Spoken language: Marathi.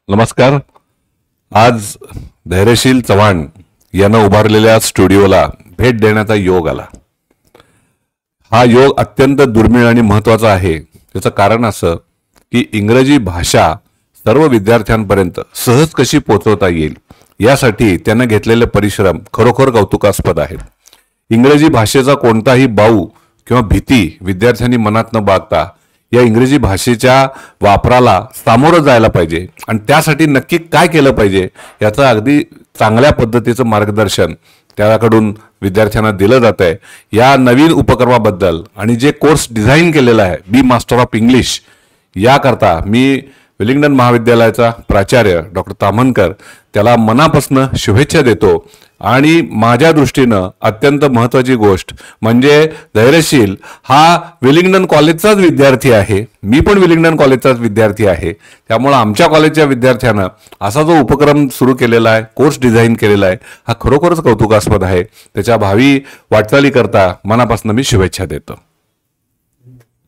नमस्कार. आज धैर्यशील चव्हाण यांना उभारलेल्या स्टुडिओला भेट देण्याचा योग आला. हा योग अत्यंत दुर्मिळ आणि महत्त्वाचा आहे. त्याचं कारण असं की इंग्रजी भाषा सर्व विद्यार्थ्यांपर्यंत सहज कशी पोहोचवता येईल यासाठी त्यांना घेतलेले परिश्रम खरोखर कौतुकास्पद आहेत. इंग्रजी भाषेचा कोणताही बाऊ किंवा भीती विद्यार्थ्यांनी मनात न बाळगता या इंग्रजी भाषेच्या वापराला सामोरं जायला पाहिजे आणि त्यासाठी नक्की काय केलं पाहिजे याचं अगदी चांगल्या पद्धतीचं मार्गदर्शन त्याकडून विद्यार्थ्यांना दिलं जात आहे. या नवीन उपक्रमाबद्दल आणि जे कोर्स डिझाईन केलेला आहे बी मास्टर ऑफ इंग्लिश याकरता मी विलिंग्डन महाविद्यालयाचा प्राचार्य डॉक्टर ताम्हनकर त्याला मनापासून शुभेच्छा देतो. आणि माझ्या दृष्टीनं अत्यंत महत्त्वाची गोष्ट म्हणजे धैर्यशील हा विलिंग्डन कॉलेजचाच विद्यार्थी आहे. मी पण विलिंग्डन कॉलेजचाच विद्यार्थी आहे. त्यामुळे आमच्या कॉलेजच्या विद्यार्थ्यांना असा जो उपक्रम सुरू केलेला आहे, कोर्स डिझाईन केलेला आहे, हा खरोखरच कौतुकास्पद आहे. त्याच्या भावी वाटचाली करता मनापासून मी शुभेच्छा देतो.